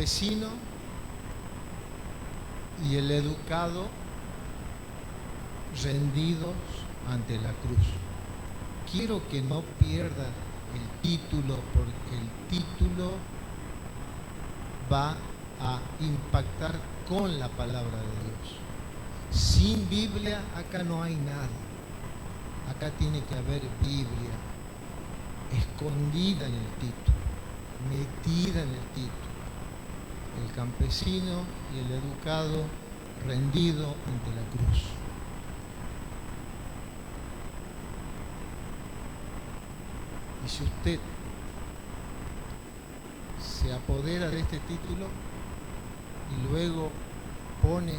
campesino y el educado rendidos ante la cruz. Quiero que no pierdas el título, porque el título va a impactar con la palabra de Dios. Sin Biblia acá no hay nada. Acá tiene que haber Biblia escondida en el título, metida en el título. El campesino y el educado rendido ante la cruz. Y si usted se apodera de este título y luego pone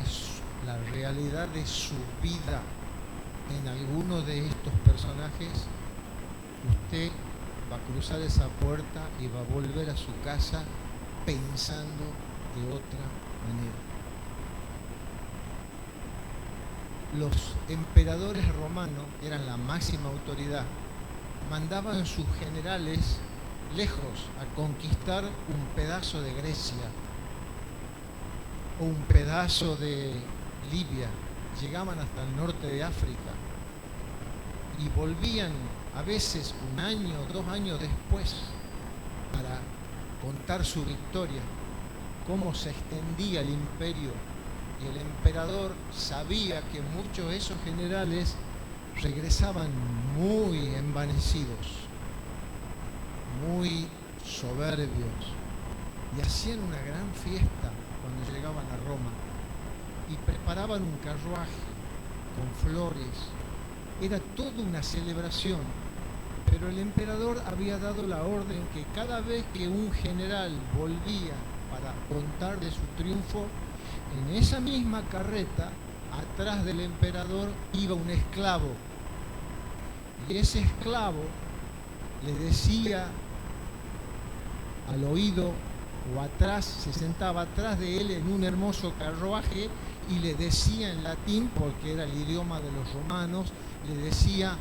la realidad de su vida en alguno de estos personajes, usted va a cruzar esa puerta y va a volver a su casa pensando de otra manera. Los emperadores romanos eran la máxima autoridad. Mandaban sus generales lejos a conquistar un pedazo de Grecia o un pedazo de Libia. Llegaban hasta el norte de África y volvían a veces 1 año, 2 años después para contar su victoria, cómo se extendía el imperio. Y el emperador sabía que muchos de esos generales regresaban muy envanecidos, muy soberbios, y hacían una gran fiesta cuando llegaban a Roma y preparaban un carruaje con flores. Era toda una celebración, pero el emperador había dado la orden que cada vez que un general volvía para contar de su triunfo, en esa misma carreta, atrás del emperador, iba un esclavo. Y ese esclavo le decía al oído, o atrás, se sentaba atrás de él en un hermoso carruaje y le decía en latín, porque era el idioma de los romanos, le decía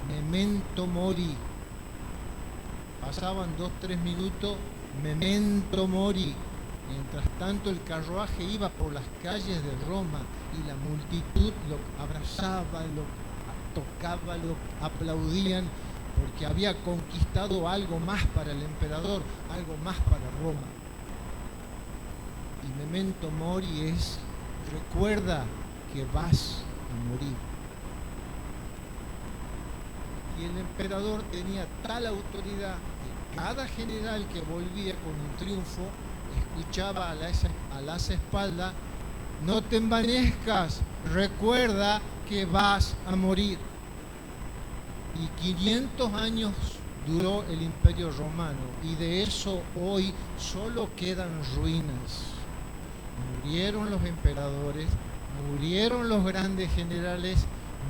memento mori. Pasaban 2-3 minutos, memento mori. Mientras tanto el carruaje iba por las calles de Roma y la multitud lo abrazaba, lo tocaba, lo aplaudían, porque había conquistado algo más para el emperador, algo más para Roma. Y memento mori es: recuerda que vas a morir. Y el emperador tenía tal autoridad que cada general que volvía con un triunfo escuchaba a las espaldas: no te envanezcas, recuerda que vas a morir. Y 500 años duró el Imperio Romano, y de eso hoy solo quedan ruinas. Murieron los emperadores, murieron los grandes generales,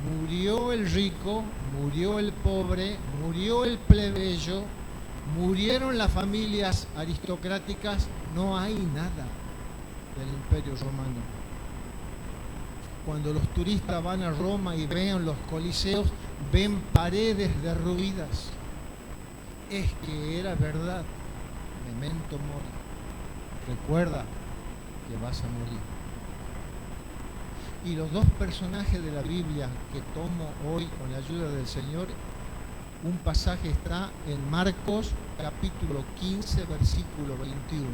murió el rico, murió el pobre, murió el plebeyo, murieron las familias aristocráticas. No hay nada del Imperio Romano. Cuando los turistas van a Roma y ven los coliseos, ven paredes derruidas. Es que era verdad. Memento mori. Recuerda que vas a morir. Y los dos personajes de la Biblia que tomo hoy con la ayuda del Señor, un pasaje está en Marcos capítulo 15, versículo 21.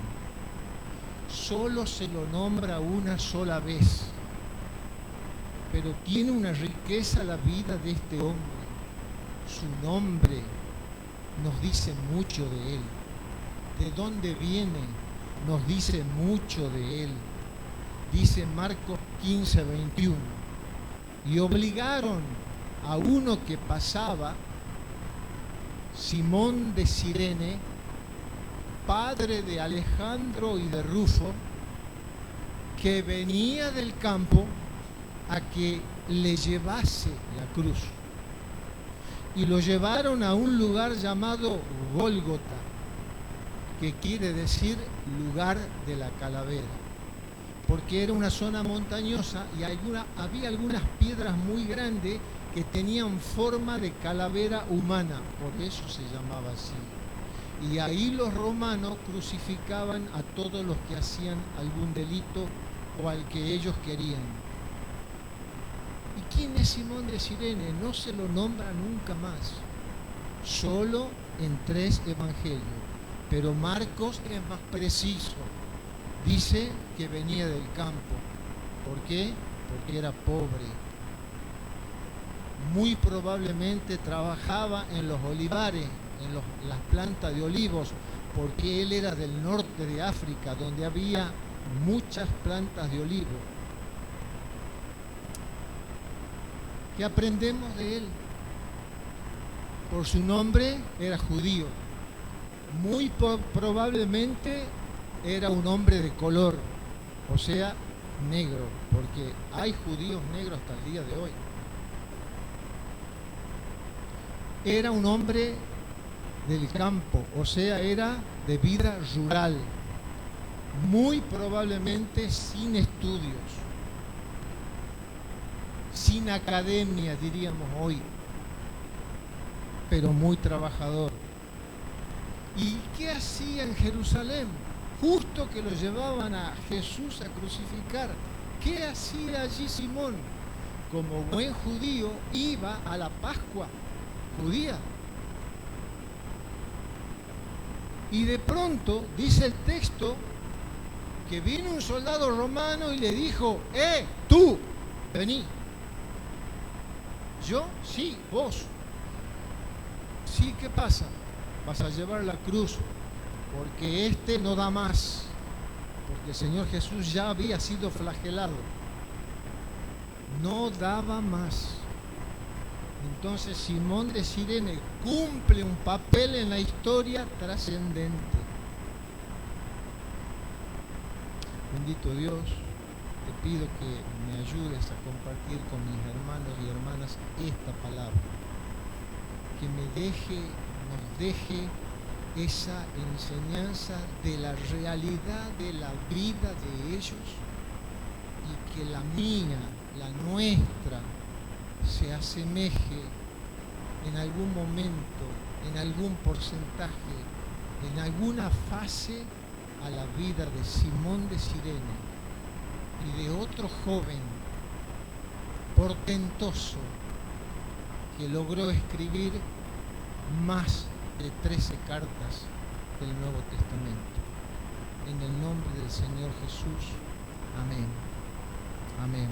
Solo se lo nombra una sola vez, pero tiene una riqueza la vida de este hombre. Su nombre nos dice mucho de él. De dónde viene nos dice mucho de él. Dice Marcos 15, 21. Y obligaron a uno que pasaba, Simón de Cirene, padre de Alejandro y de Rufo, que venía del campo, a que le llevase la cruz. Y lo llevaron a un lugar llamado Gólgota, que quiere decir lugar de la calavera, porque era una zona montañosa y había algunas piedras muy grandes que tenían forma de calavera humana, por eso se llamaba así. Y ahí los romanos crucificaban a todos los que hacían algún delito o al que ellos querían. ¿Y quién es Simón de Cirene? No se lo nombra nunca más, solo en 3 evangelios, pero Marcos es más preciso. Dice que venía del campo. ¿Por qué? Porque era pobre. Muy probablemente trabajaba en los olivares, en las plantas de olivos, porque él era del norte de África, donde había muchas plantas de olivo. ¿Qué aprendemos de él? Por su nombre era judío. Muy probablemente era un hombre de color, o sea, negro, porque hay judíos negros hasta el día de hoy. Era un hombre del campo, o sea, era de vida rural, muy probablemente sin estudios, sin academia, diríamos hoy, pero muy trabajador. ¿Y qué hacía en Jerusalén? Justo que lo llevaban a Jesús a crucificar. ¿Qué hacía allí Simón? Como buen judío, iba a la Pascua judía. Y de pronto, dice el texto, que vino un soldado romano y le dijo: tú, vení. ¿Yo? Sí, vos. Sí, ¿qué pasa? Vas a llevar la cruz, porque este no da más, porque el Señor Jesús ya había sido flagelado, no daba más. Entonces Simón de Cirene cumple un papel en la historia trascendente. Bendito Dios, te pido que me ayudes a compartir con mis hermanos y hermanas esta palabra, que nos deje esa enseñanza de la realidad de la vida de ellos, y que la mía, la nuestra, se asemeje en algún momento, en algún porcentaje, en alguna fase a la vida de Simón de Cirene y de otro joven portentoso que logró escribir más de 13 cartas del Nuevo Testamento. En el nombre del Señor Jesús. Amén. Amén.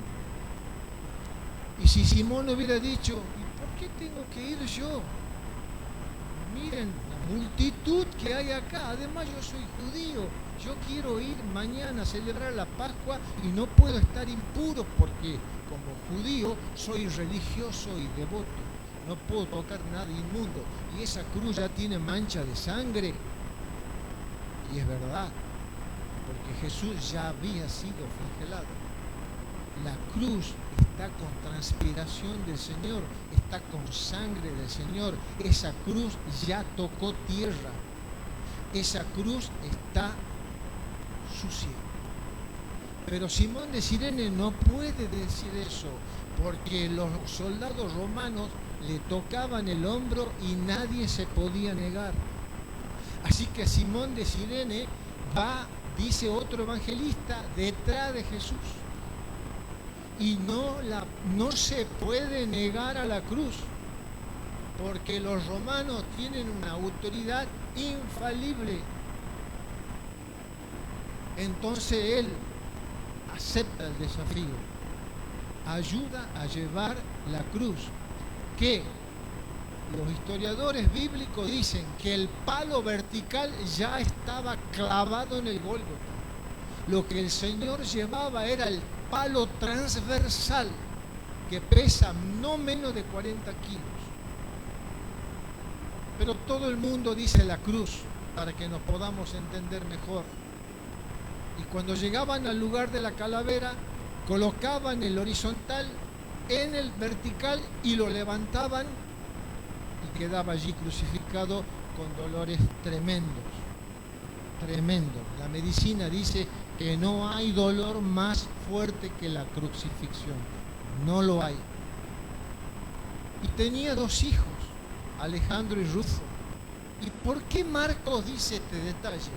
Y si Simón hubiera dicho: ¿y por qué tengo que ir yo? Miren la multitud que hay acá, además yo soy judío, yo quiero ir mañana a celebrar la Pascua y no puedo estar impuro porque como judío soy religioso y devoto, no puedo tocar nada inmundo, y esa cruz ya tiene mancha de sangre. Y es verdad, porque Jesús ya había sido flagelado. La cruz está con transpiración del Señor, está con sangre del Señor. Esa cruz ya tocó tierra. Esa cruz está sucia. Pero Simón de Cirene no puede decir eso, porque los soldados romanos le tocaban el hombro y nadie se podía negar. Así que Simón de Cirene va, dice otro evangelista, detrás de Jesús. Y no se puede negar a la cruz, porque los romanos tienen una autoridad infalible. Entonces él acepta el desafío, ayuda a llevar la cruz, que los historiadores bíblicos dicen que el palo vertical ya estaba clavado en el Gólgota. Lo que el Señor llevaba era el palo transversal, que pesa no menos de 40 kilos. Pero todo el mundo dice la cruz, para que nos podamos entender mejor. Y cuando llegaban al lugar de la calavera, colocaban el horizontal en el vertical y lo levantaban, y quedaba allí crucificado con dolores tremendos. Tremendo. La medicina dice que no hay dolor más fuerte que la crucifixión. No lo hay. Y tenía 2 hijos, Alejandro y Rufo. ¿Y por qué Marcos dice este detalle?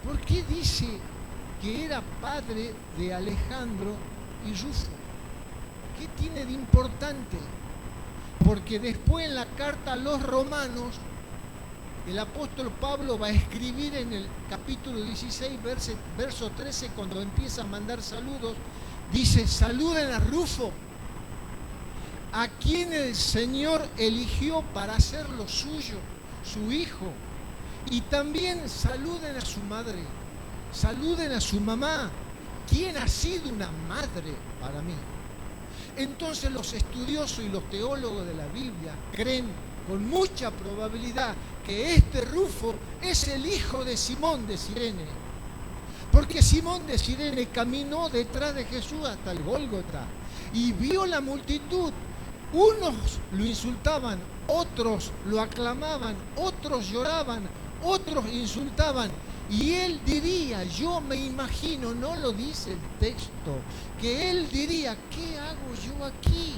¿Por qué dice que era padre de Alejandro y Rufo? ¿Qué tiene de importante? Porque después en la carta a los romanos, el apóstol Pablo va a escribir en el capítulo 16, verso 13, cuando empieza a mandar saludos, dice: saluden a Rufo, a quien el Señor eligió para hacer lo suyo, su hijo. Y también saluden a su madre, saluden a su mamá, quien ha sido una madre para mí. Entonces los estudiosos y los teólogos de la Biblia creen con mucha probabilidad que este Rufo es el hijo de Simón de Cirene, porque Simón de Cirene caminó detrás de Jesús hasta el Gólgota y vio la multitud. Unos lo insultaban, otros lo aclamaban, otros lloraban, otros insultaban. Y él diría, yo me imagino, no lo dice el texto, que él diría: ¿qué hago yo aquí?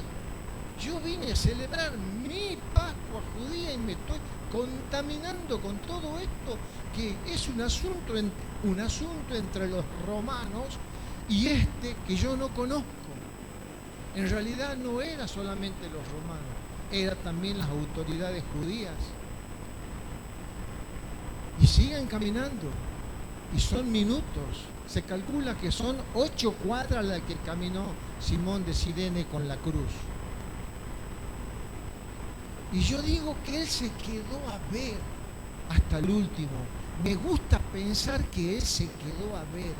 Yo vine a celebrar mi Pascua judía y me estoy contaminando con todo esto, que es un asunto entre los romanos y que yo no conozco. En realidad no era solamente los romanos, eran también las autoridades judías. Y siguen caminando, y son minutos. Se calcula que son 8 cuadras las que caminó Simón de Cirene con la cruz. Y yo digo que él se quedó a ver hasta el último. Me gusta pensar que él se quedó a ver,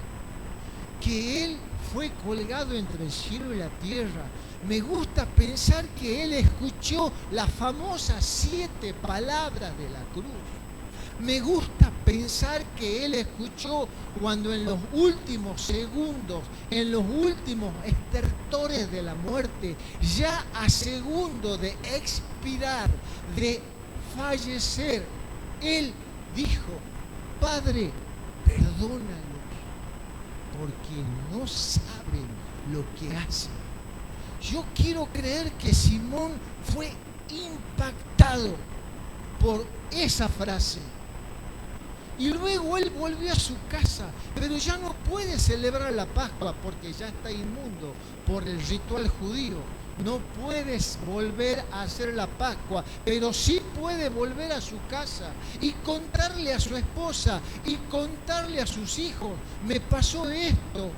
que él fue colgado entre el cielo y la tierra. Me gusta pensar que él escuchó las famosas 7 palabras de la cruz. Me gusta pensar que él escuchó cuando en los últimos segundos, en los últimos estertores de la muerte, ya a segundo de expirar, de fallecer, él dijo: Padre, perdónalos, porque no saben lo que hacen. Yo quiero creer que Simón fue impactado por esa frase. Y luego él volvió a su casa, pero ya no puede celebrar la Pascua porque ya está inmundo por el ritual judío. No puedes volver a hacer la Pascua, pero sí puede volver a su casa y contarle a su esposa y contarle a sus hijos: me pasó esto.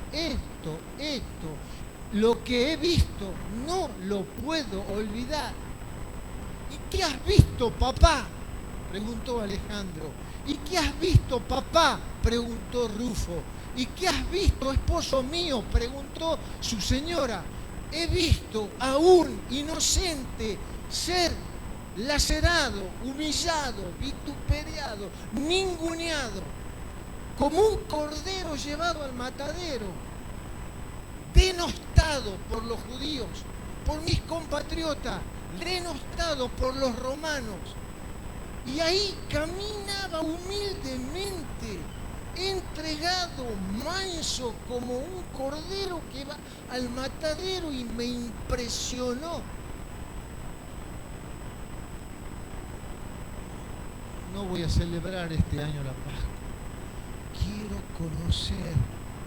Lo que he visto no lo puedo olvidar. ¿Y qué has visto, papá?, preguntó Alejandro. ¿Y qué has visto, papá?, preguntó Rufo. ¿Y qué has visto, esposo mío?, preguntó su señora. He visto a un inocente ser lacerado, humillado, vituperiado, ninguneado, como un cordero llevado al matadero, denostado por los judíos, por mis compatriotas, denostado por los romanos. Y ahí caminaba humildemente, entregado, manso, como un cordero que va al matadero, y me impresionó. No voy a celebrar este año la Pascua. Quiero conocer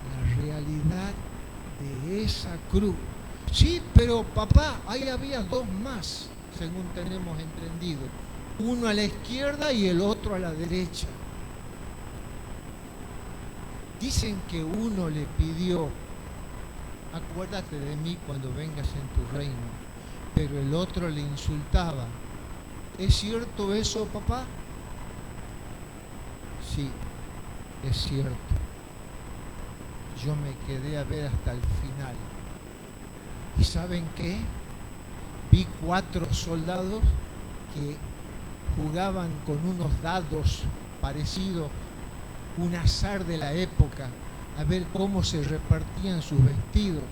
la realidad de esa cruz. Sí, pero papá, ahí había 2 más, según tenemos entendido. Uno a la izquierda y el otro a la derecha. Dicen que uno le pidió: acuérdate de mí cuando vengas en tu reino. Pero el otro le insultaba. ¿Es cierto eso, papá? Sí, es cierto. Yo me quedé a ver hasta el final. ¿Y saben qué? Vi 4 soldados que jugaban con unos dados parecidos, un azar de la época, a ver cómo se repartían sus vestidos.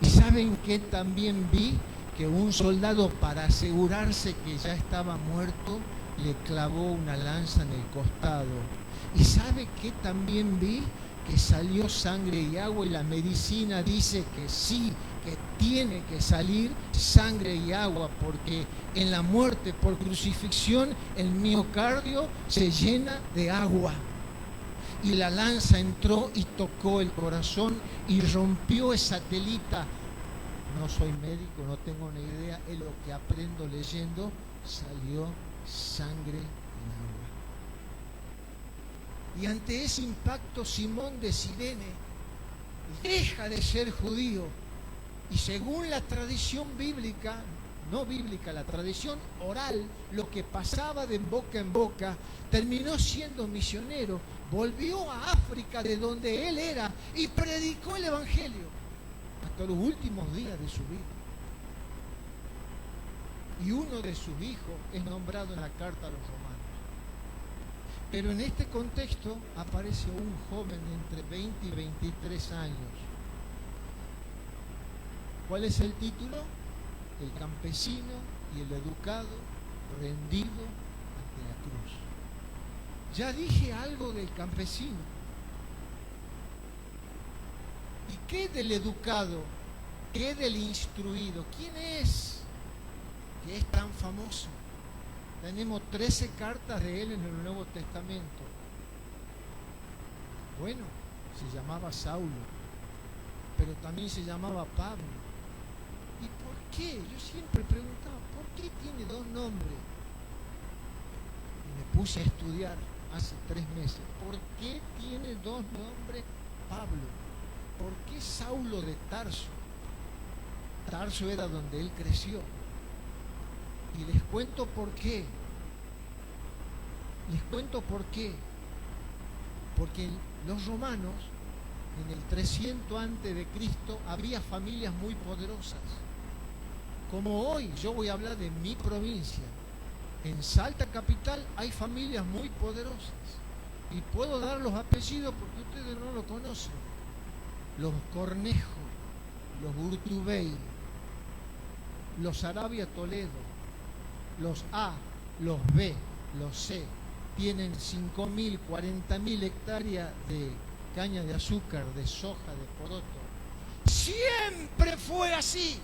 Y ¿saben qué también vi? Que un soldado, para asegurarse que ya estaba muerto, le clavó una lanza en el costado. ¿Y sabe qué también vi? Que salió sangre y agua, y la medicina dice que sí, que tiene que salir sangre y agua, porque en la muerte por crucifixión el miocardio se llena de agua. Y la lanza entró y tocó el corazón y rompió esa telita. No soy médico, no tengo ni idea, es lo que aprendo leyendo. Salió sangre y agua. Y ante ese impacto, Simón de Cirene deja de ser judío y, según la tradición bíblica, no bíblica, la tradición oral, lo que pasaba de boca en boca, terminó siendo misionero, volvió a África de donde él era y predicó el evangelio hasta los últimos días de su vida. Y uno de sus hijos es nombrado en la carta a los romanos. Pero en este contexto aparece un joven entre 20 y 23 años. ¿Cuál es el título? El campesino y el educado rendido ante la cruz. Ya dije algo del campesino. ¿Y qué del educado? ¿Qué del instruido? ¿Quién es que es tan famoso? Tenemos 13 cartas de él en el Nuevo Testamento. Bueno, se llamaba Saulo, pero también se llamaba Pablo. ¿Y por qué? Yo siempre preguntaba, ¿por qué tiene dos nombres? Y me puse a estudiar hace 3 meses. ¿Por qué tiene dos nombres Pablo? ¿Por qué Saulo de Tarso? Tarso era donde él creció. Y les cuento por qué. Porque los romanos, en el 300 antes de Cristo, había familias muy poderosas. Como hoy, yo voy a hablar de mi provincia. En Salta capital hay familias muy poderosas. Y puedo dar los apellidos porque ustedes no lo conocen. Los Cornejo, los Urtubey, los Arabia Toledo, los A, los B, los C, tienen 5.000, 40.000 hectáreas de caña de azúcar, de soja, de poroto. Siempre fue así.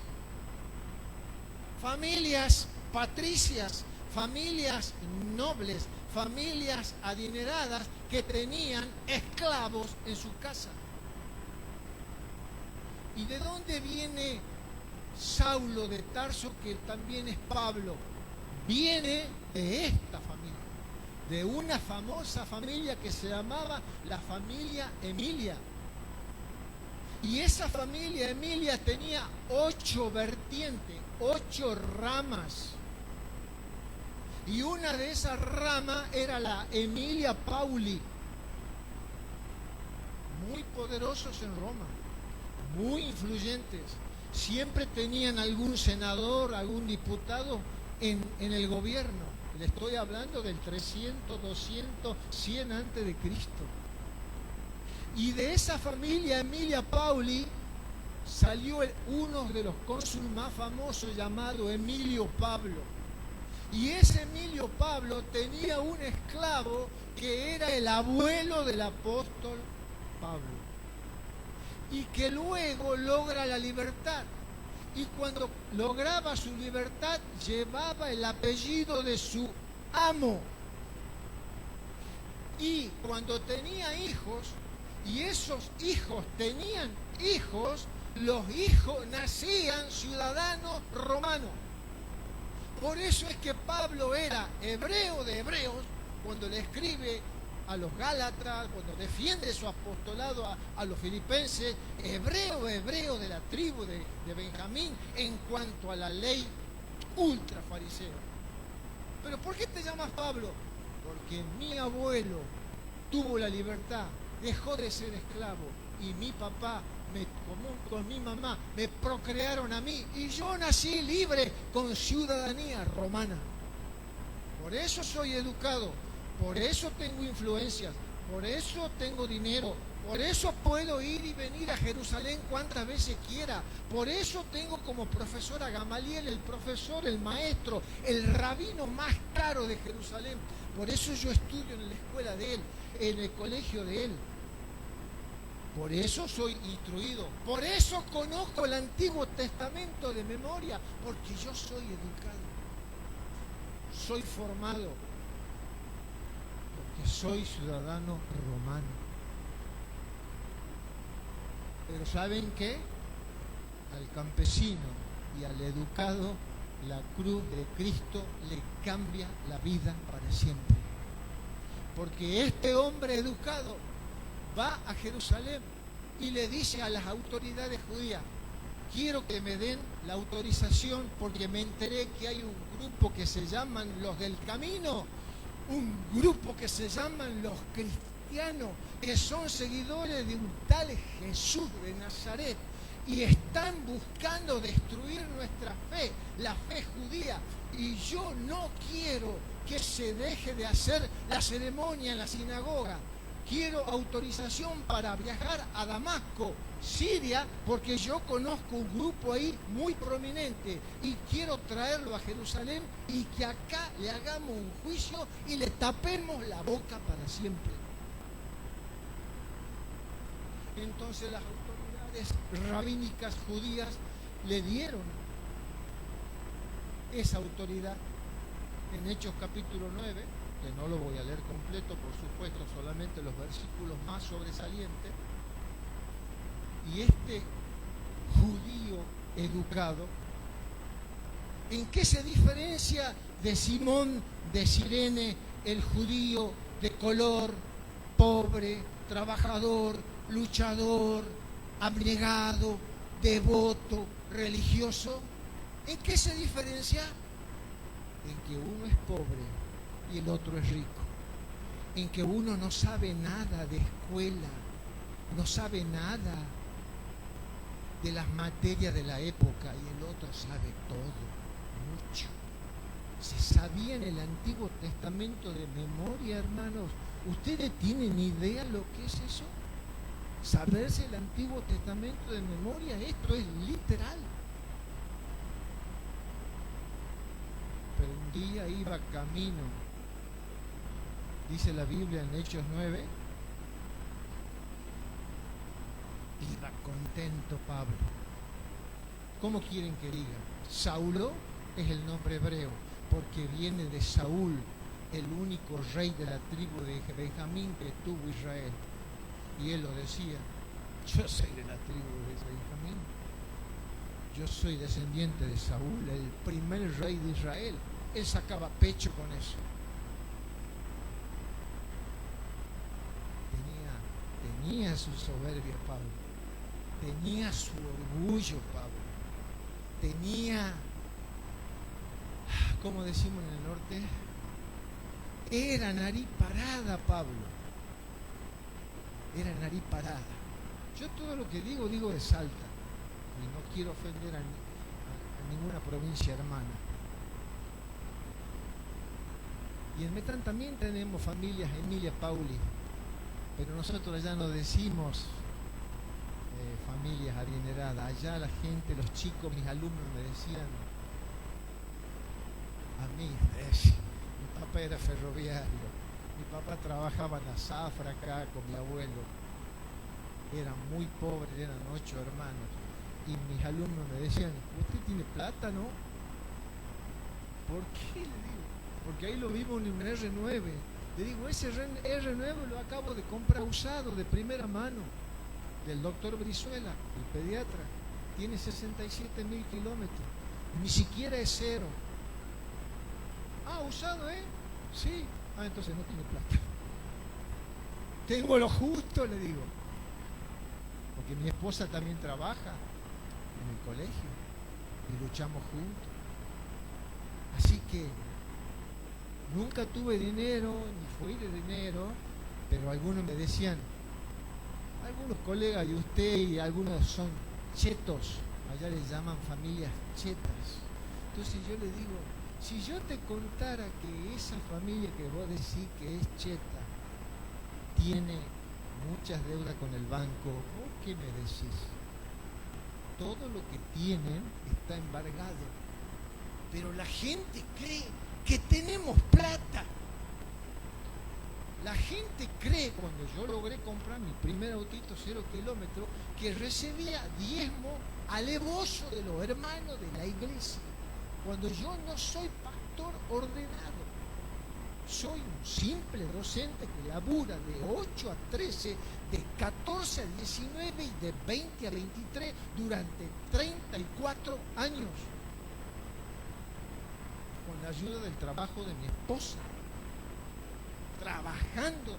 Familias patricias, familias nobles, familias adineradas que tenían esclavos en su casa. ¿Y de dónde viene Saulo de Tarso, que también es Pablo? Viene de esta familia, de una famosa familia que se llamaba la familia Emilia. Y esa familia Emilia tenía 8 vertientes, 8 ramas. Y una de esas ramas era la Emilia Pauli. Muy poderosos en Roma, muy influyentes. Siempre tenían algún senador, algún diputado en el gobierno. Le estoy hablando del 300, 200, 100 antes de Cristo. Y de esa familia Emilia Pauli salió uno de los cónsules más famosos llamado Emilio Pablo. Y ese Emilio Pablo tenía un esclavo que era el abuelo del apóstol Pablo y que luego logra la libertad. Y cuando lograba su libertad, llevaba el apellido de su amo. Y cuando tenía hijos, y esos hijos tenían hijos, los hijos nacían ciudadanos romanos. Por eso es que Pablo era hebreo de hebreos cuando le escribe a los Gálatas, cuando defiende su apostolado a los filipenses, hebreo de la tribu de Benjamín en cuanto a la ley ultra farisea. ¿Pero por qué te llamas Pablo? Porque mi abuelo tuvo la libertad, dejó de ser esclavo y mi papá, con mi mamá, me procrearon a mí y yo nací libre con ciudadanía romana. Por eso soy educado. Por eso tengo influencias, por eso tengo dinero, por eso puedo ir y venir a Jerusalén cuantas veces quiera. Por eso tengo como profesor a Gamaliel, el profesor, el maestro, el rabino más caro de Jerusalén. Por eso yo estudio en la escuela de él, en el colegio de él. Por eso soy instruido, por eso conozco el Antiguo Testamento de memoria, porque yo soy educado, soy formado, porque soy ciudadano romano. Pero ¿saben qué? Al campesino y al educado, la cruz de Cristo le cambia la vida para siempre. Porque este hombre educado va a Jerusalén y le dice a las autoridades judías: quiero que me den la autorización porque me enteré que hay un grupo que se llaman los del camino, un grupo que se llaman los cristianos, que son seguidores de un tal Jesús de Nazaret y están buscando destruir nuestra fe, la fe judía, y yo no quiero que se deje de hacer la ceremonia en la sinagoga. Quiero autorización para viajar a Damasco, Siria, porque yo conozco un grupo ahí muy prominente y quiero traerlo a Jerusalén y que acá le hagamos un juicio y le tapemos la boca para siempre. Entonces las autoridades rabínicas judías le dieron esa autoridad en Hechos capítulo 9, que no lo voy a leer completo, por supuesto, solamente los versículos más sobresalientes. Y este judío educado, ¿en qué se diferencia de Simón de Cirene, el judío de color, pobre, trabajador, luchador, abnegado, devoto, religioso? ¿En qué se diferencia? En que uno es pobre y el otro es rico, en que uno no sabe nada de escuela, no sabe nada de las materias de la época y el otro sabe todo, mucho. Se sabía en el Antiguo Testamento de memoria, hermanos. ¿Ustedes tienen idea lo que es eso? Saberse el Antiguo Testamento de memoria, esto es literal. Pero un día iba camino, dice la Biblia en Hechos 9, iba contento Pablo. ¿Cómo quieren que diga? Saulo es el nombre hebreo, porque viene de Saúl, el único rey de la tribu de Benjamín que tuvo Israel. Y él lo decía: yo soy de la tribu de Benjamín, yo soy descendiente de Saúl, el primer rey de Israel. Él sacaba pecho con eso. Tenía su soberbia Pablo, tenía su orgullo Pablo, tenía, como decimos en el norte, era nariz parada Pablo, era nariz parada. Yo todo lo que digo de Salta, y no quiero ofender a ninguna provincia hermana. Y en Metrán también tenemos familias Emilia Pauli, pero nosotros allá no decimos familias adineradas. Allá la gente, los chicos, mis alumnos me decían, a mí, mi papá era ferroviario, mi papá trabajaba en la zafra acá con mi abuelo, eran muy pobres, eran 8 hermanos, y mis alumnos me decían: ¿usted tiene plata, no? ¿Por qué? Le digo, porque ahí lo vimos en un R9. Le digo, ese R9 lo acabo de comprar usado, de primera mano, del doctor Brizuela, el pediatra. Tiene 67.000 kilómetros. Ni siquiera es cero. Ah, usado, ¿eh? Sí. Ah, entonces no tiene plata. Tengo lo justo, le digo. Porque mi esposa también trabaja en el colegio y luchamos juntos. Así que nunca tuve dinero, ni fui de dinero, pero algunos me decían, algunos colegas de usted y algunos son chetos, allá les llaman familias chetas. Entonces yo le digo, si yo te contara que esa familia que vos decís que es cheta tiene muchas deudas con el banco, ¿vos qué me decís? Todo lo que tienen está embargado, pero la gente cree que tenemos plata. La gente cree, cuando yo logré comprar mi primer autito 0 kilómetros, que recibía diezmo alevoso de los hermanos de la iglesia, cuando yo no soy pastor ordenado. Soy un simple docente que labura de 8 a 13, de 14 a 19 y de 20 a 23 durante 34 años, con la ayuda del trabajo de mi esposa. Trabajando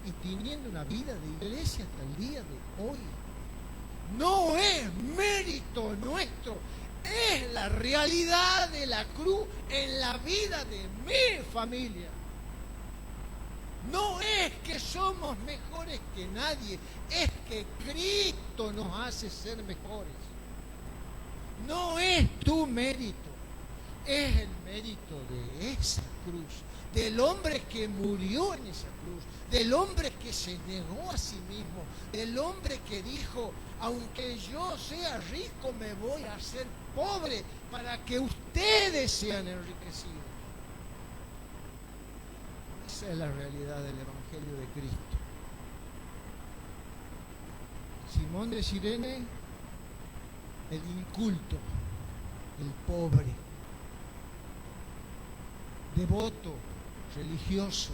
y teniendo una vida de iglesia hasta el día de hoy. No es mérito nuestro, es la realidad de la cruz en la vida de mi familia. No es que somos mejores que nadie, es que Cristo nos hace ser mejores. No es tu mérito, es el mérito de esa cruz, del hombre que murió en esa cruz, del hombre que se negó a sí mismo, del hombre que dijo: aunque yo sea rico, me voy a hacer pobre para que ustedes sean enriquecidos. Esa es la realidad del Evangelio de Cristo. Simón de Cirene, el inculto, el pobre, devoto, religioso,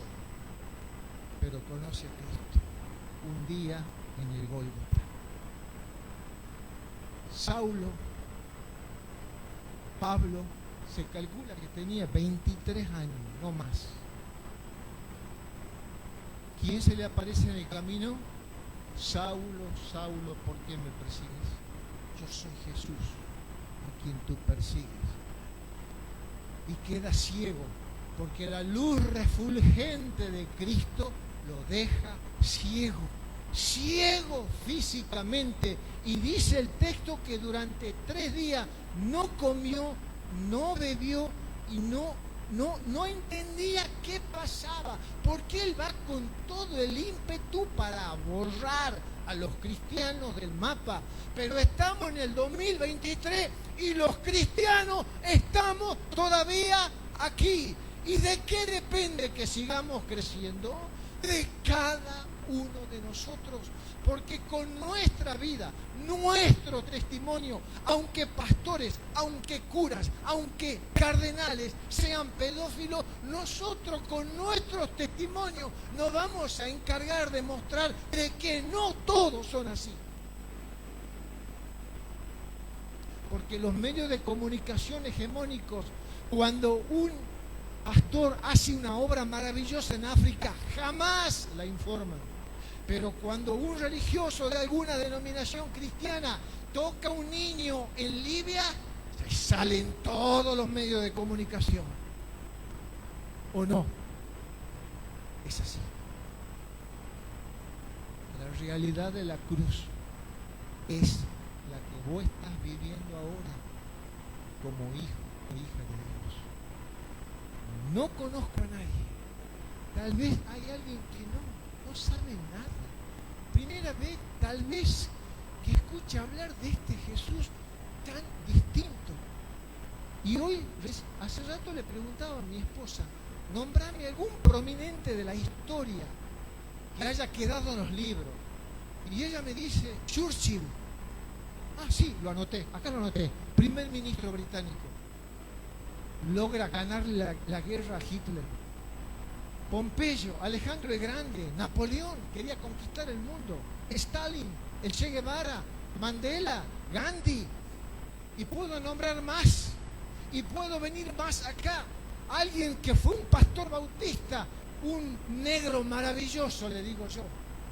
pero conoce a Cristo un día en el Gólgota. Saulo, Pablo, se calcula que tenía 23 años, no más. ¿Quién se le aparece en el camino? Saulo, Saulo, ¿por qué me persigues? Yo soy Jesús, a quien tú persigues. Y queda ciego, porque la luz refulgente de Cristo lo deja ciego. Ciego físicamente, y dice el texto que durante 3 días no comió, no bebió y no entendía qué pasaba, porque él va con todo el ímpetu para borrar a los cristianos del mapa. Pero estamos en el 2023 y los cristianos estamos todavía aquí. ¿Y de qué depende que sigamos creciendo? De cada uno de nosotros, porque con nuestra vida, nuestro testimonio, aunque pastores, aunque curas, aunque cardenales sean pedófilos, nosotros con nuestros testimonios nos vamos a encargar de mostrar de que no todos son así. Porque los medios de comunicación hegemónicos, cuando un pastor hace una obra maravillosa en África, jamás la informan. Pero cuando un religioso de alguna denominación cristiana toca a un niño en Libia, salen todos los medios de comunicación. ¿O no? Es así. La realidad de la cruz es la que vos estás viviendo ahora como hijo o hija de Dios. No conozco a nadie. Tal vez hay alguien que no sabe nada. Primera vez, tal vez, que escucha hablar de este Jesús tan distinto. Y hoy, hace rato le preguntaba a mi esposa: nombrame algún prominente de la historia que haya quedado en los libros. Y ella me dice: Churchill. Ah, sí, lo anoté, acá lo anoté. Primer ministro británico. Logra ganar la guerra a Hitler. Pompeyo, Alejandro el Grande, Napoleón, quería conquistar el mundo. Stalin, el Che Guevara, Mandela, Gandhi. Y puedo nombrar más. Y puedo venir más acá. Alguien que fue un pastor bautista, un negro maravilloso, le digo yo.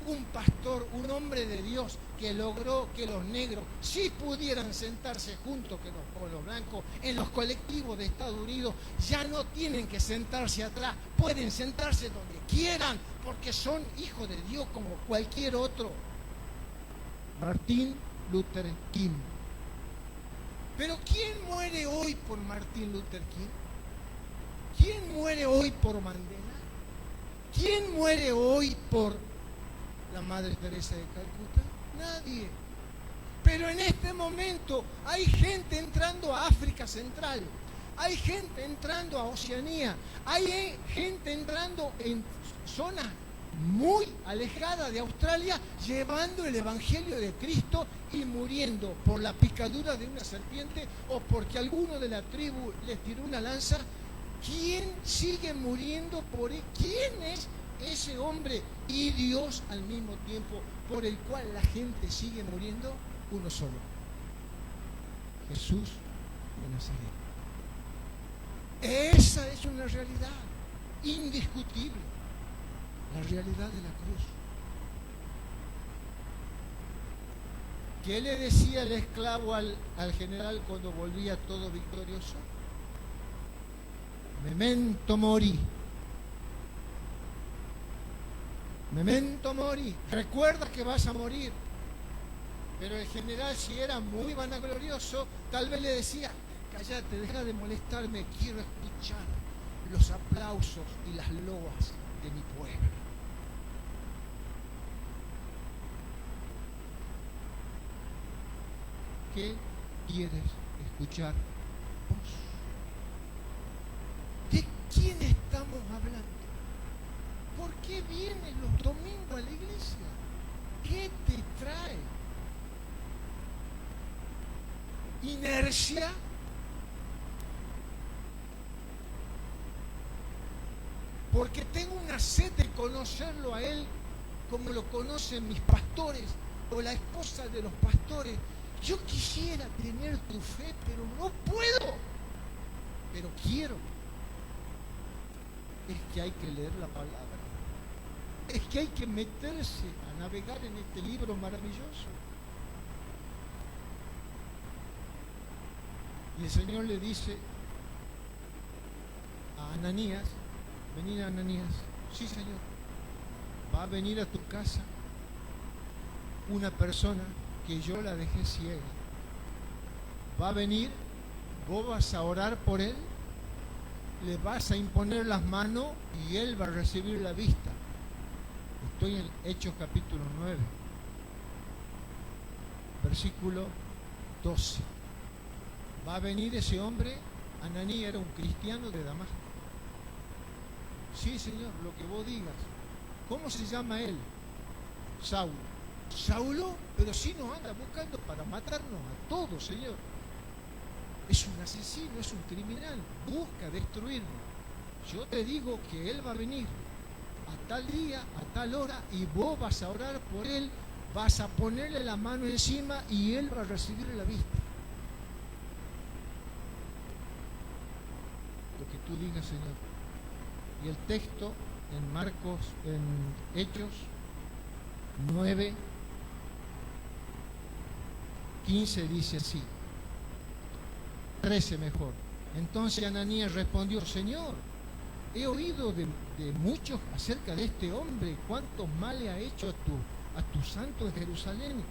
Un pastor, un hombre de Dios que logró que los negros sí pudieran sentarse junto con los blancos en los colectivos de Estados Unidos. Ya no tienen que sentarse atrás, pueden sentarse donde quieran porque son hijos de Dios como cualquier otro. Martin Luther King. Pero ¿quién muere hoy por Martin Luther King? ¿Quién muere hoy por Mandela? ¿Quién muere hoy por la Madre Teresa de Calcuta? Nadie. Pero en este momento hay gente entrando a África Central, hay gente entrando a Oceanía, hay gente entrando en zonas muy alejadas de Australia, llevando el Evangelio de Cristo y muriendo por la picadura de una serpiente o porque alguno de la tribu les tiró una lanza. ¿Quién sigue muriendo por él? ¿Quién es ese hombre y Dios al mismo tiempo por el cual la gente sigue muriendo? Uno solo: Jesús de Nazaret. Esa es una realidad indiscutible, la realidad de la cruz. ¿Qué le decía el esclavo al general cuando volvía todo victorioso? Memento mori. Memento mori. Recuerda que vas a morir. Pero el general, si era muy vanaglorioso, tal vez le decía: cállate, deja de molestarme, quiero escuchar los aplausos y las loas de mi pueblo. ¿Qué quieres escuchar vos? ¿De quién estamos hablando? ¿Por qué vienes los domingos a la iglesia? ¿Qué te trae? ¿Inercia? Porque tengo una sed de conocerlo a Él como lo conocen mis pastores o la esposa de los pastores. Yo quisiera tener tu fe, pero no puedo. Pero quiero. Es que hay que leer la palabra. Es que hay que meterse a navegar en este libro maravilloso. Y el Señor le dice a Ananías: vení, Ananías. Sí, Señor. Va a venir a tu casa una persona que yo la dejé ciega. Va a venir, vos vas a orar por él, le vas a imponer las manos y él va a recibir la vista. Estoy en Hechos capítulo 9, versículo 12. Va a venir ese hombre. Ananías era un cristiano de Damasco. Sí, Señor, lo que vos digas. ¿Cómo se llama él? Saulo. Saulo, pero sí nos anda buscando para matarnos a todos, Señor. Es un asesino, es un criminal, busca destruirnos. Yo te digo que él va a venir a tal día, a tal hora, y vos vas a orar por él, vas a ponerle la mano encima y él va a recibir la vista. Lo que tú digas, Señor. Y el texto en Marcos, en Hechos 9, 15 dice así, 13 mejor. Entonces Ananías respondió: Señor, he oído de muchos acerca de este hombre, cuántos males ha hecho a tu santo en Jerusalén,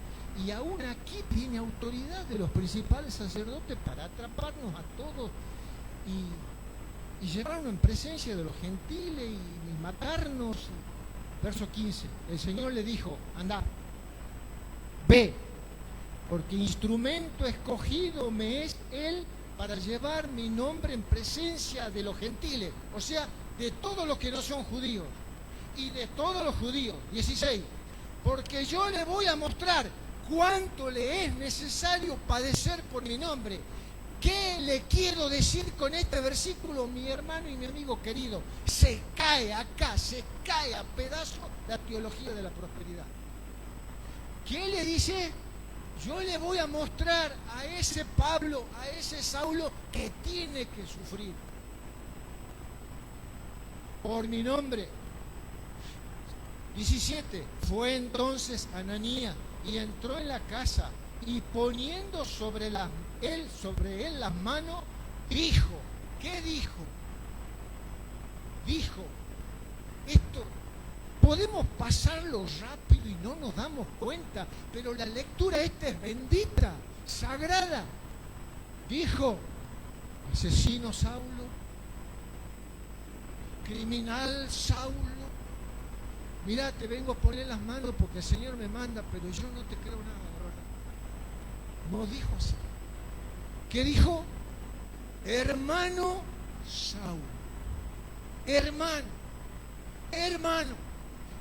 y aún aquí tiene autoridad de los principales sacerdotes para atraparnos a todos y llevarnos en presencia de los gentiles y matarnos. Verso 15, el Señor le dijo: anda, ve, porque instrumento escogido me es él para llevar mi nombre en presencia de los gentiles, o sea, de todos los que no son judíos y de todos los judíos. 16, porque yo le voy a mostrar cuánto le es necesario padecer por mi nombre. ¿Qué le quiero decir con este versículo, mi hermano y mi amigo querido? Se cae acá, se cae a pedazos la teología de la prosperidad. ¿Qué le dice? Yo le voy a mostrar a ese Pablo, a ese Saulo, que tiene que sufrir por mi nombre. 17. Fue entonces Ananías y entró en la casa y poniendo sobre él las manos, dijo. ¿Qué dijo? Dijo, esto podemos pasarlo rápido y no nos damos cuenta, pero la lectura esta es bendita, sagrada. Dijo: asesino Saulo, criminal Saulo, mira, te vengo a poner las manos porque el Señor me manda, pero yo no te creo nada, ¿verdad? No dijo así. ¿Qué dijo? hermano Saulo, hermano,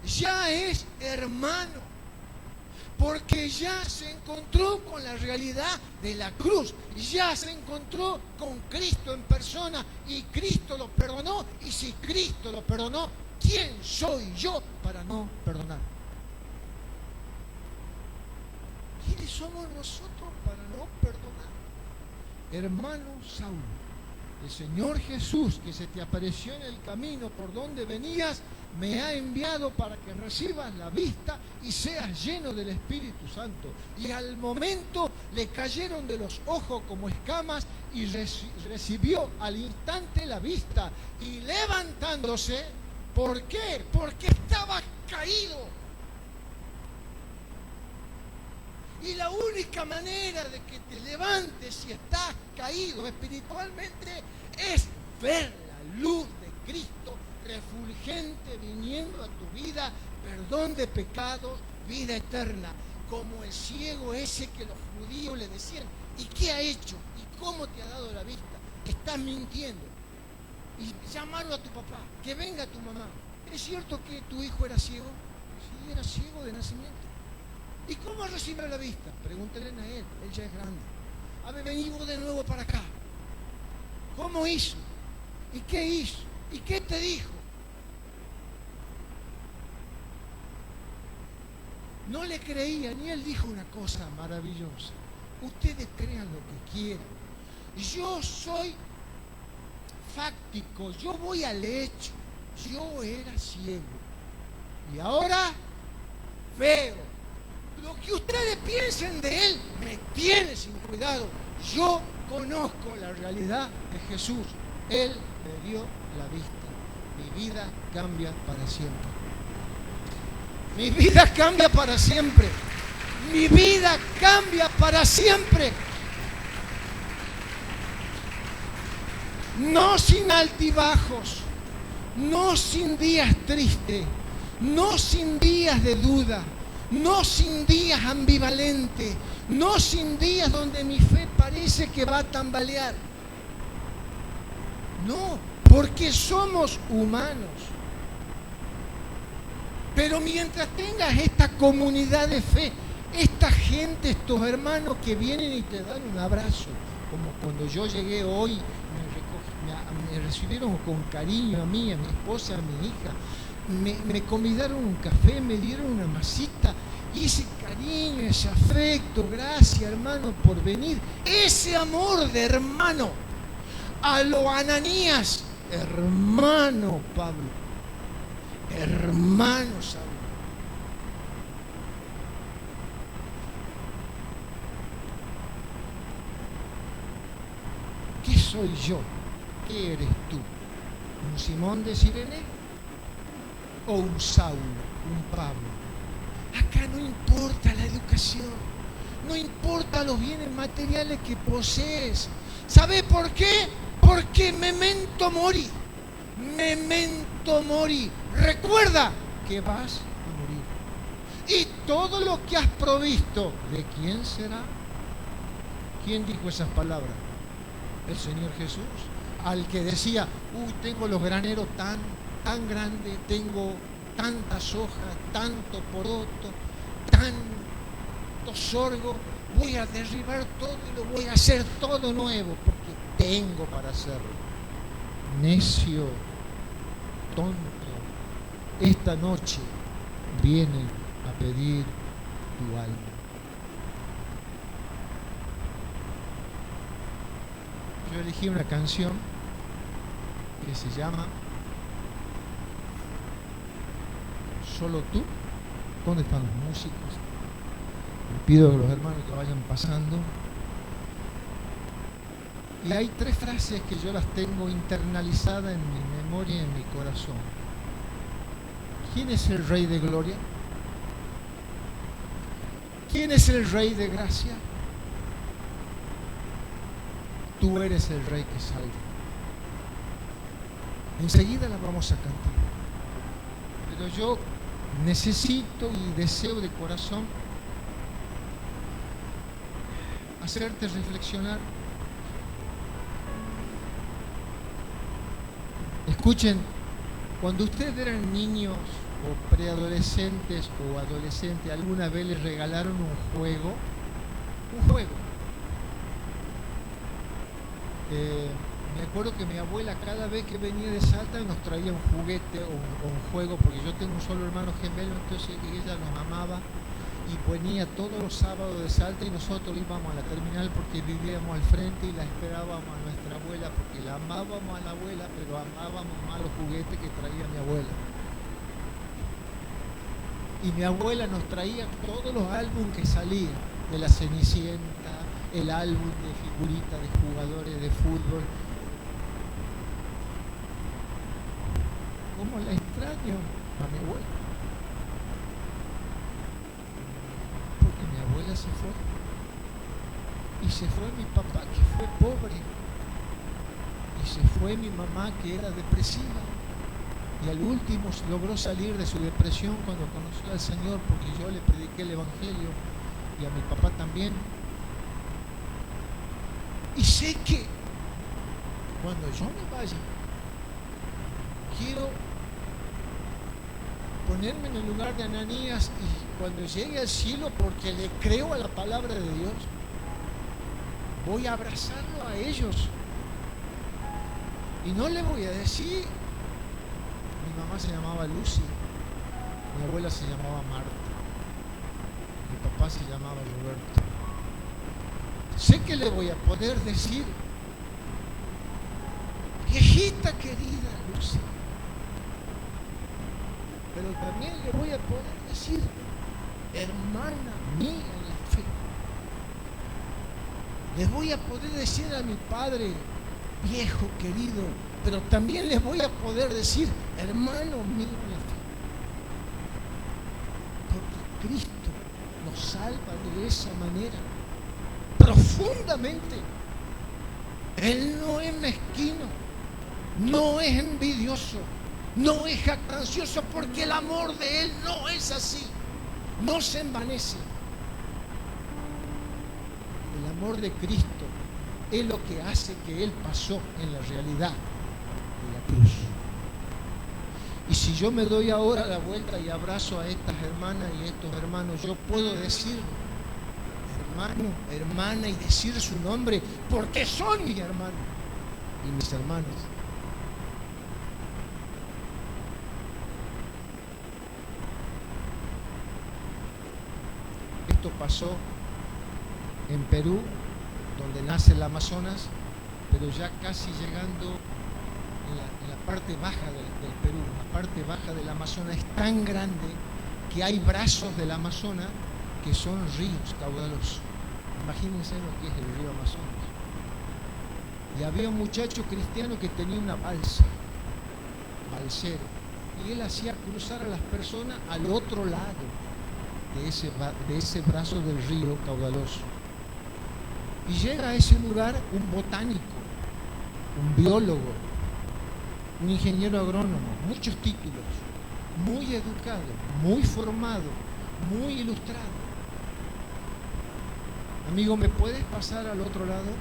ya es hermano, porque ya se encontró con la realidad de la cruz, ya se encontró con Cristo en persona y Cristo lo perdonó. Y si Cristo lo perdonó, ¿quién soy yo para no perdonar? ¿Quiénes somos nosotros para no perdonar? Hermano Saulo, el Señor Jesús, que se te apareció en el camino por donde venías, me ha enviado para que recibas la vista y seas lleno del Espíritu Santo. Y al momento le cayeron de los ojos como escamas y recibió al instante la vista. Y levantándose, ¿por qué? Porque estaba caído. Y la única manera de que te levantes si estás caído espiritualmente es ver la luz de Cristo refulgente viniendo a tu vida, perdón de pecados, vida eterna, como el ciego ese que los judíos le decían: ¿y qué ha hecho? ¿Y cómo te ha dado la vista? Estás mintiendo. Y llamaron a tu papá, que venga tu mamá. ¿Es cierto que tu hijo era ciego? Sí, era ciego de nacimiento. ¿Y cómo recibió la vista? Pregúntale a él ya es grande. Ha venido de nuevo para acá. ¿Cómo hizo? ¿Y qué hizo? ¿Y qué te dijo? No le creían y él dijo una cosa maravillosa: ustedes crean lo que quieran, yo soy fáctico, yo voy al hecho. Yo era ciego y ahora veo. Lo que ustedes piensen de él me tiene sin cuidado. Yo conozco la realidad de Jesús. Él me dio la vista. Mi vida cambia para siempre. Mi vida cambia para siempre. Mi vida cambia para siempre. No sin altibajos, no sin días tristes, no sin días de duda, no sin días ambivalentes, no sin días donde mi fe parece que va a tambalear. No, porque somos humanos. Pero mientras tengas esta comunidad de fe, esta gente, estos hermanos que vienen y te dan un abrazo, como cuando yo llegué hoy, me recibieron con cariño a mí, a mi esposa, a mi hija, me convidaron un café, me dieron una masita, y ese cariño, ese afecto, gracias hermano por venir, ese amor de hermano, a lo Ananías, hermano Pablo, hermano Saulo. ¿Qué soy yo? ¿Qué eres tú? ¿Un Simón de Cirene? ¿O un Saulo, un Pablo? Acá no importa la educación, no importa los bienes materiales que posees. ¿Sabe por qué? Porque memento mori. Memento mori. Recuerda que vas a morir. Y todo lo que has provisto, ¿de quién será? ¿Quién dijo esas palabras? El Señor Jesús. Al que decía: tengo los graneros tan grandes, tengo tantas hojas, tanto poroto, tanto sorgo, voy a derribar todo y lo voy a hacer todo nuevo, porque tengo para hacerlo. Necio, tonto, esta noche vienen a pedir tu alma. Yo elegí una canción que se llama Solo tú. ¿Dónde están los músicos? Le pido a los hermanos que vayan pasando. Y hay 3 frases que yo las tengo internalizadas en mi memoria y en mi corazón. ¿Quién es el Rey de Gloria? ¿Quién es el Rey de Gracia? Tú eres el Rey que salva. Enseguida la vamos a cantar. Pero yo necesito y deseo de corazón hacerte reflexionar Escuchen, cuando ustedes eran niños o preadolescentes o adolescentes, ¿alguna vez les regalaron un juego? Un juego. Me acuerdo que mi abuela cada vez que venía de Salta nos traía un juguete o un juego, porque yo tengo un solo hermano gemelo, entonces ella nos amaba y venía todos los sábados de Salta y nosotros íbamos a la terminal porque vivíamos al frente y la esperábamos a nuestra abuela porque la amábamos a la abuela, pero amábamos más los juguetes que traía mi abuela. Y mi abuela nos traía todos los álbumes que salían, de la Cenicienta, el álbum de figuritas de jugadores de fútbol. ¿Cómo la extraño a mi abuela? Porque mi abuela se fue. Y se fue mi papá, que fue pobre. Y se fue mi mamá, que era depresiva. Y al último logró salir de su depresión cuando conoció al Señor, porque yo le prediqué el Evangelio y a mi papá también. Y sé que cuando yo me vaya, quiero ponerme en el lugar de Ananías y cuando llegue al cielo, porque le creo a la palabra de Dios, voy a abrazarlo a ellos. Y no le voy a decir, mi mamá se llamaba Lucy, mi abuela se llamaba Marta, mi papá se llamaba Roberto. Sé que le voy a poder decir, viejita querida Lucy, pero también le voy a poder decir, hermana mía en la fe. Les voy a poder decir a mi padre, viejo querido, pero también les voy a poder decir, hermano mío en la fe. Porque Cristo nos salva de esa manera, profundamente. Él no es mezquino, no es envidioso, no es jactancioso, porque el amor de Él no es así, no se envanece. El amor de Cristo es lo que hace que Él pasó en la realidad de la cruz. Y si yo me doy ahora la vuelta y abrazo a estas hermanas y estos hermanos, yo puedo decir hermano, hermana, y decir su nombre, porque son mis hermanos y mis hermanas. Esto pasó en Perú, donde nace el Amazonas, pero ya casi llegando en la parte baja del Perú. La parte baja del Amazonas es tan grande que hay brazos del Amazonas que son ríos caudalosos. Imagínense lo que es el río Amazonas. Y había un muchacho cristiano que tenía una balsa, balsero, y él hacía cruzar a las personas al otro lado de ese brazo del río caudaloso. Y llega a ese lugar un botánico, un biólogo, un ingeniero agrónomo, muchos títulos, muy educado, muy formado, muy ilustrado. Amigo, ¿me puedes pasar al otro lado?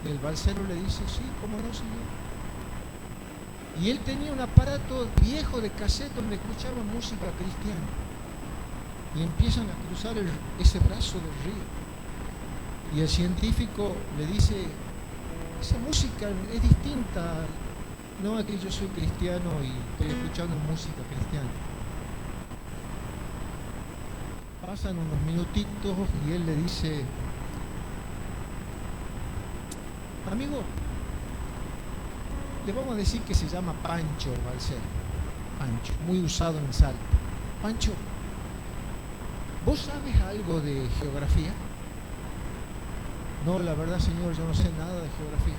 El balsero le dice, sí, ¿cómo no, señor? Y él tenía un aparato viejo de cassette donde escuchaba música cristiana. Y empiezan a cruzar ese brazo del río. Y el científico le dice, esa música es distinta. No, es que yo soy cristiano y estoy escuchando música cristiana. Pasan unos minutitos y él le dice, amigo, le vamos a decir que se llama Pancho el balsero. Pancho, muy usado en Salta. Pancho, ¿vos sabes algo de geografía? No, la verdad, señor, yo no sé nada de geografía.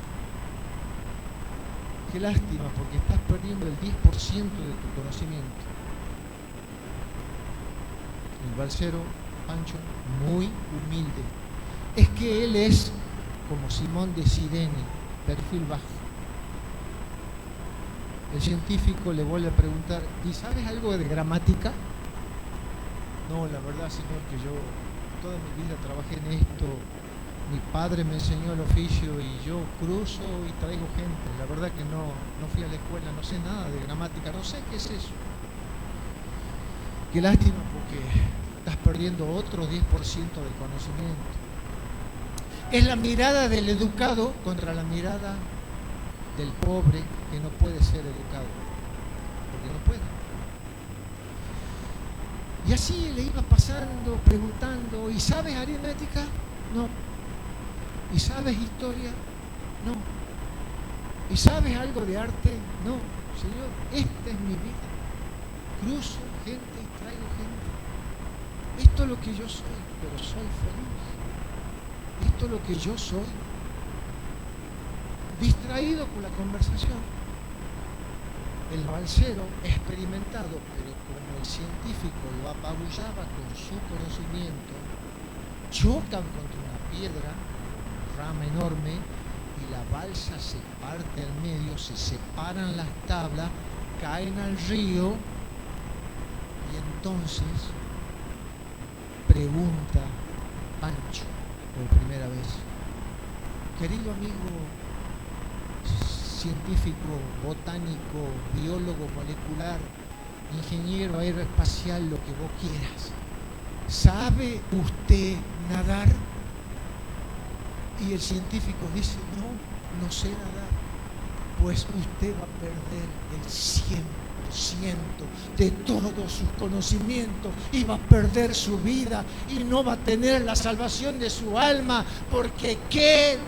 Qué lástima, porque estás perdiendo el 10% de tu conocimiento. El balsero, Pancho, muy humilde. Es que él es como Simón de Cirene, perfil bajo. El científico le vuelve a preguntar, ¿y sabes algo de gramática? No, la verdad, señor, que yo toda mi vida trabajé en esto Mi padre me enseñó el oficio y yo cruzo y traigo gente. La verdad que no fui a la escuela, no sé nada de gramática, no sé qué es eso. Qué lástima, porque estás perdiendo otro 10% del conocimiento. Es la mirada del educado contra la mirada del pobre que no puede ser educado, porque no puede. Y así le iba pasando, preguntando, ¿y sabes aritmética? No. ¿Y sabes historia? No. ¿Y sabes algo de arte? No. Señor, esta es mi vida. Cruzo gente y traigo gente. Esto es lo que yo soy, pero soy feliz. Esto es lo que yo soy. Distraído con la conversación. El balsero experimentado, pero como el científico lo apabullaba con su conocimiento, chocan contra una piedra, rama enorme, y la balsa se parte al medio, se separan las tablas, caen al río, y entonces pregunta Pancho por primera vez: querido amigo científico, botánico, biólogo molecular, ingeniero aeroespacial, lo que vos quieras, ¿sabe usted nadar? Y el científico dice: no sé nadar. Pues usted va a perder el 100% de todos sus conocimientos y va a perder su vida y no va a tener la salvación de su alma, porque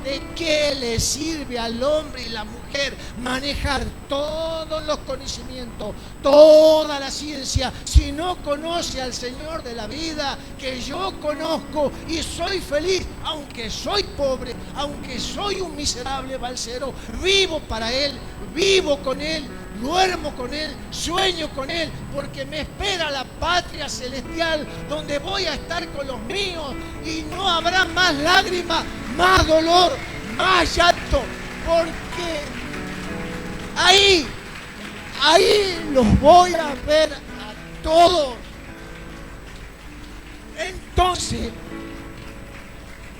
¿de qué le sirve al hombre y la mujer manejar todos los conocimientos, toda la ciencia, si no conoce al Señor de la vida, que yo conozco y soy feliz, aunque soy pobre, aunque soy un miserable balsero? Vivo para Él, vivo con Él, duermo con Él, sueño con Él, porque me espera la patria celestial, donde voy a estar con los míos y no habrá más lágrimas, más dolor, más llanto, porque ahí los voy a ver a todos. Entonces,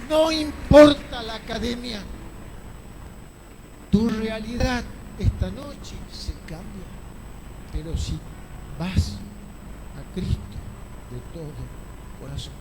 no importa la academia, tu realidad esta noche se cambia, pero si vas a Cristo de todo corazón.